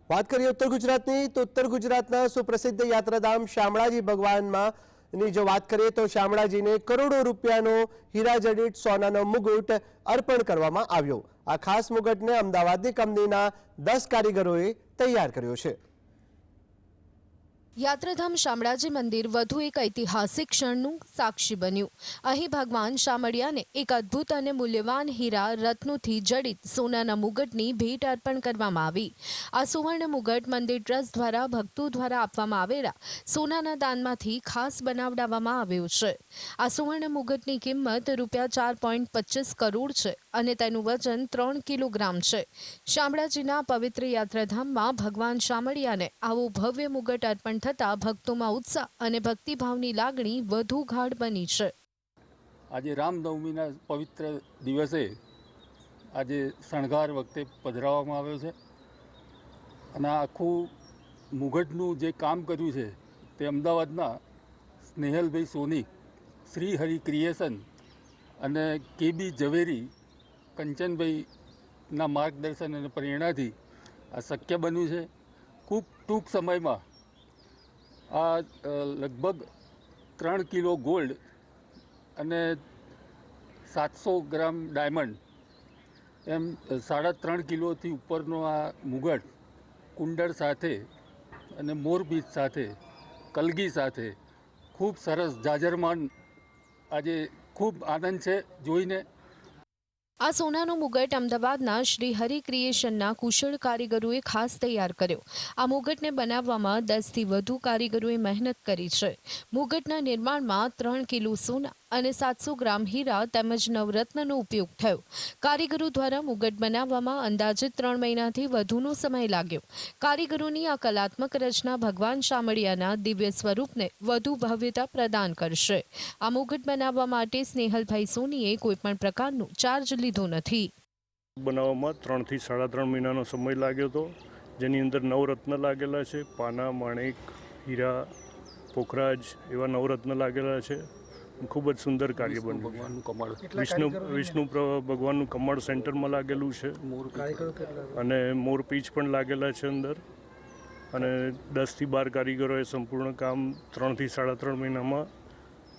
વાત કરીએ ઉત્તર ગુજરાતની તો ઉત્તર ગુજરાતના સુપ્રસિદ્ધ યાત્રાધામ શામળાજી ભગવાનમાં જો વાત કરીએ તો શામળાજીને કરોડો રૂપિયાનો હીરાજડિત સોનાનો મુગટ અર્પણ કરવામાં આવ્યો। આ ખાસ મુગટને અમદાવાદની કંપનીના 10 કારીગરોએ તૈયાર કર્યો છે। યાત્રાધામ શામળાજી મંદિર વધુ એક ઐતિહાસિક ક્ષણનું સાક્ષી બન્યું। અહીં ભગવાન શામળિયાને એક અદ્ભુત અને મૂલ્યવાન હીરા રત્નોથી જડિત સોનાના મુગટની ભેટ અર્પણ કરવામાં આવી। આ સુવર્ણ મુગટ મંદિર ટ્રસ્ટ દ્વારા ભક્તો દ્વારા આપવામાં આવેલા સોનાના દાનમાંથી ખાસ બનાવડાવવામાં આવ્યું છે। આ સુવર્ણ મુગટની કિંમત ₹4.25 કરોડ છે અને તેનું વજન 3 કિલોગ્રામ છે। શામળાજીના પવિત્ર યાત્રાધામમાં ભગવાન શામળિયાને આવો ભવ્ય મુગટ અર્પણ થતા ભક્તોમાં ઉત્સાહ અને ભક્તિભાવની લાગણી વધુ ગાઢ બની છે। આજે રામનવમીના પવિત્ર દિવસે આજે શણગાર વખતે પધરાવવામાં આવ્યો છે અને આખું મુગટનું જે કામ કર્યું છે તે અમદાવાદના સ્નેહલભાઈ સોની, શ્રી હરિ ક્રિએશન અને કેબી ઝવેરી કંચનભાઈના માર્ગદર્શન અને પ્રેરણાથી આ શક્ય બન્યું છે। ખૂબ ટૂંક સમયમાં આ લગભગ 3 કિલો ગોલ્ડ અને 700 ગ્રામ ડાયમંડ એમ 3.5 કિલોથી ઉપરનો આ મુગટ કુંડળ સાથે અને મોરપીંછ સાથે કલગી સાથે ખૂબ સરસ જાજરમાન આજે ખૂબ આનંદ છે જોઈને। આ સોનાનો મુગટ અમદાવાદના શ્રી હરિ ક્રિએશનના કુશળ કારીગરોએ ખાસ તૈયાર કર્યો। આ મુગટને બનાવવામાં 10થી વધુ કારીગરોએ મહેનત કરી છે। મુગટના નિર્માણમાં 3 કિલો સોના અને 700 ગ્રામ હીરા તેમજ નવરત્નનો ઉપયોગ થયો। કારીગરો દ્વારા મુગટ બનાવવામાં અંદાજિત 3 મહિનાથી વધુનો સમય લાગ્યો। કારીગરોની આ કલાત્મક રચના ભગવાન શામળિયાના દિવ્ય સ્વરૂપને વધુ ભવ્યતા પ્રદાન કરશે। આ મુગટ બનાવવા માટે સ્નેહલભાઈ સોનીએ કોઈપણ પ્રકારનું ચાર્જ લીધો નથી। બનાવવામાં 3 થી 3.5 મહિનાનો સમય લાગ્યો હતો, જેની અંદર નવરત્ન લાગેલા છે, પાના, માણેક, હીરા, પોખરાજ એવા નવરત્ન લાગેલા છે। ખૂબ જ સુંદર કાર્ય બન્યું। વિષ્ણુ ભગવાનનું કમળ સેન્ટરમાં લાગેલું છે અને મોરપીંછ પણ લાગેલા છે અંદર, અને 10 થી 12 કારીગરોએ સંપૂર્ણ કામ 3 થી 3.5 મહિનામાં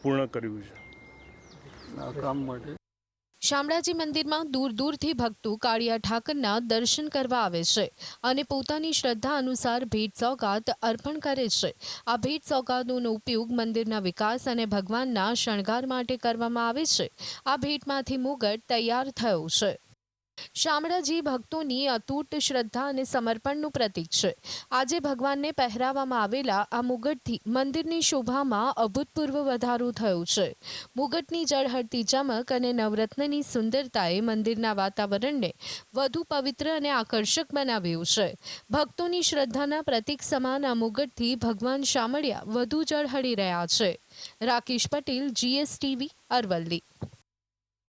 પૂર્ણ કર્યું છે। આ કામ માટે શામળાજી મંદિરમાં દૂર દૂરથી ભક્તો કાળિયા ઠાકરના દર્શન કરવા આવે છે અને પોતાની શ્રદ્ધા અનુસાર ભેટ સોગાદ અર્પણ કરે છે। આ ભેટ સોગાદોનો ઉપયોગ મંદિરના વિકાસ અને ભગવાનના શણગાર માટે કરવામાં આવે છે। આ ભેટમાંથી મુગટ તૈયાર થયો છે। શામળાજી ભક્તોની અતૂટ શ્રદ્ધા અને સમર્પણનું પ્રતીક છે। આજે ભગવાનને પહેરાવવામાં આવેલા આ મુગટથી મંદિરની શોભામાં અભૂતપૂર્વ વધારો થયો છે। મુગટની ઝળહળતી ચમક અને નવરત્નની સુંદરતાએ મંદિરના વાતાવરણને વધુ પવિત્ર અને આકર્ષક બનાવ્યું છે। ભક્તોની શ્રદ્ધાના પ્રતીક સમાન આ મુગટથી ભગવાન શામળિયા વધુ ઝળહળી રહ્યા છે। રાકેશ પટેલ, GSTV, અરવલ્લી।